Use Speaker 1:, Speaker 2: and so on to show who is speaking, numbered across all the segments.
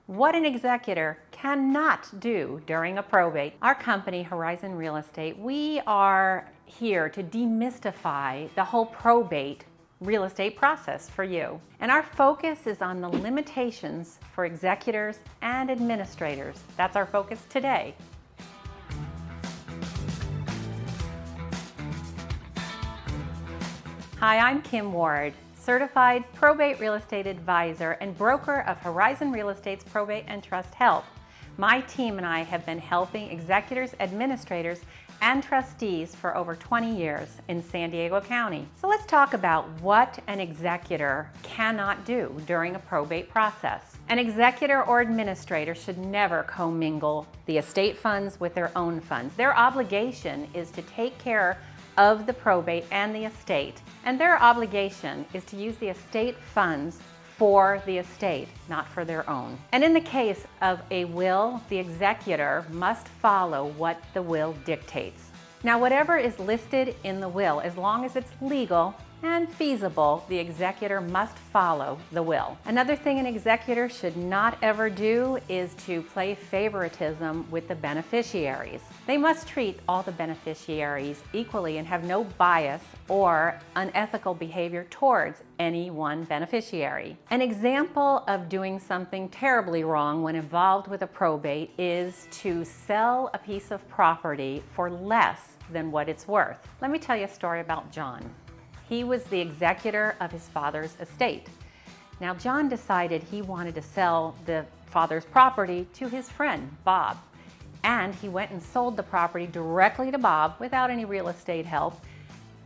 Speaker 1: What an executor cannot do during a probate. Our company, Horizon Real Estate, we are here to demystify the whole probate real estate process for you. And our focus is on the limitations for executors and administrators. That's our focus today. Hi, I'm Kim Ward, certified probate real estate advisor and broker of Horizon Real Estate's Probate and Trust Help. My team and I have been helping executors, administrators, and trustees for over 20 years in San Diego County. So let's talk about what an executor cannot do during a probate process. An executor or administrator should never commingle the estate funds with their own funds. Their obligation is to take care of the probate and the estate, and their obligation is to use the estate funds for the estate, not for their own. And in the case of a will, the executor must follow what the will dictates. Now, whatever is listed in the will, as long as it's legal and feasible, the executor must follow the will. Another thing an executor should not ever do is to play favoritism with the beneficiaries. They must treat all the beneficiaries equally and have no bias or unethical behavior towards any one beneficiary. An example of doing something terribly wrong when involved with a probate is to sell a piece of property for less than what it's worth. Let me tell you a story about John. He was the executor of his father's estate. Now, John decided he wanted to sell the father's property to his friend, Bob. And he went and sold the property directly to Bob without any real estate help.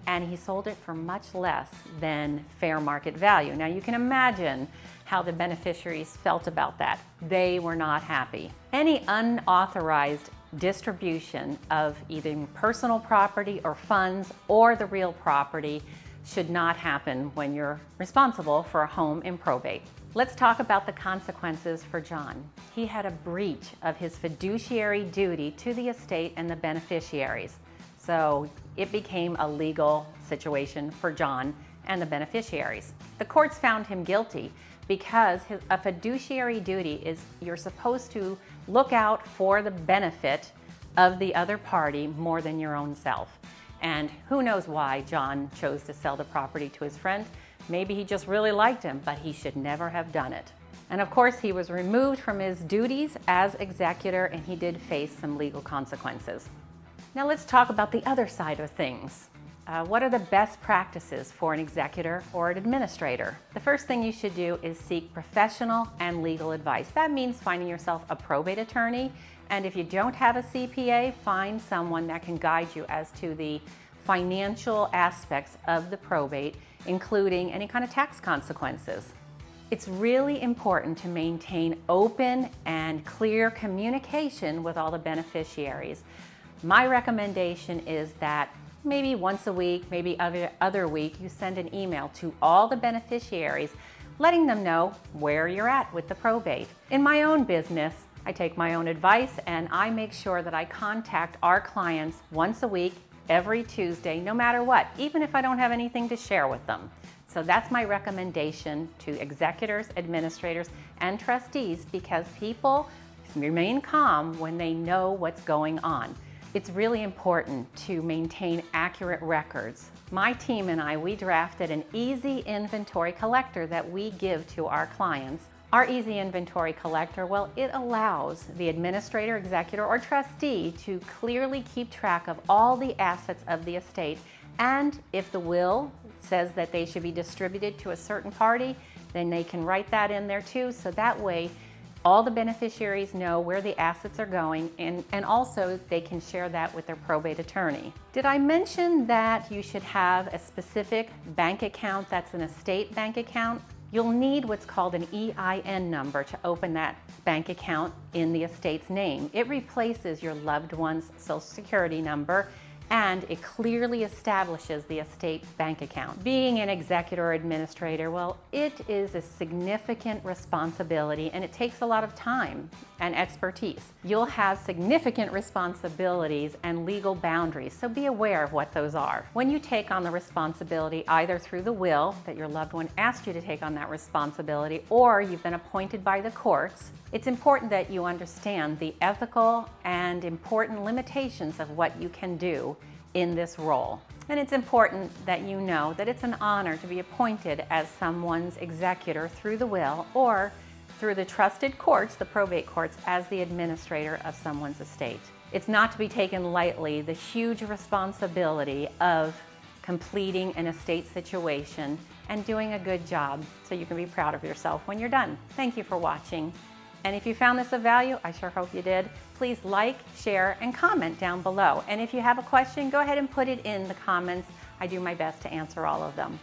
Speaker 1: And he sold it for much less than fair market value. Now, you can imagine how the beneficiaries felt about that. They were not happy. Any unauthorized distribution of either personal property or funds or the real property should not happen when you're responsible for a home in probate. Let's talk about the consequences for John. He had a breach of his fiduciary duty to the estate and the beneficiaries. So it became a legal situation for John and the beneficiaries. The courts found him guilty because a fiduciary duty is you're supposed to look out for the benefit of the other party more than your own self. And who knows why John chose to sell the property to his friend. Maybe he just really liked him, but he should never have done it. And of course, he was removed from his duties as executor, and he did face some legal consequences. Now let's talk about the other side of things. What are the best practices for an executor or an administrator? The first thing you should do is seek professional and legal advice. That means finding yourself a probate attorney, and if you don't have a CPA, find someone that can guide you as to the financial aspects of the probate, including any kind of tax consequences. It's really important to maintain open and clear communication with all the beneficiaries. My recommendation is that maybe once a week, maybe every other week, you send an email to all the beneficiaries letting them know where you're at with the probate. In my own business, I take my own advice and I make sure that I contact our clients once a week, every Tuesday, no matter what, even if I don't have anything to share with them. So that's my recommendation to executors, administrators, and trustees, because people remain calm when they know what's going on. It's really important to maintain accurate records. My team and I, we drafted an easy inventory collector that we give to our clients. Our easy inventory collector, well, it allows the administrator, executor, or trustee to clearly keep track of all the assets of the estate. And if the will says that they should be distributed to a certain party, then they can write that in there too. So that way, all the beneficiaries know where the assets are going, and also they can share that with their probate attorney. Did I mention that you should have a specific bank account that's an estate bank account? You'll need what's called an EIN number to open that bank account in the estate's name. It replaces your loved one's Social Security number, and it clearly establishes the estate bank account. Being an executor or administrator, well, it is a significant responsibility and it takes a lot of time and expertise. You'll have significant responsibilities and legal boundaries, so be aware of what those are. When you take on the responsibility, either through the will that your loved one asked you to take on that responsibility, or you've been appointed by the courts, it's important that you understand the ethical and important limitations of what you can do in this role. And it's important that you know that it's an honor to be appointed as someone's executor through the will or through the trusted courts, the probate courts, as the administrator of someone's estate. It's not to be taken lightly, the huge responsibility of completing an estate situation and doing a good job so you can be proud of yourself when you're done. Thank you for watching. And if you found this of value, I sure hope you did, please like, share, and comment down below. And if you have a question, go ahead and put it in the comments. I do my best to answer all of them.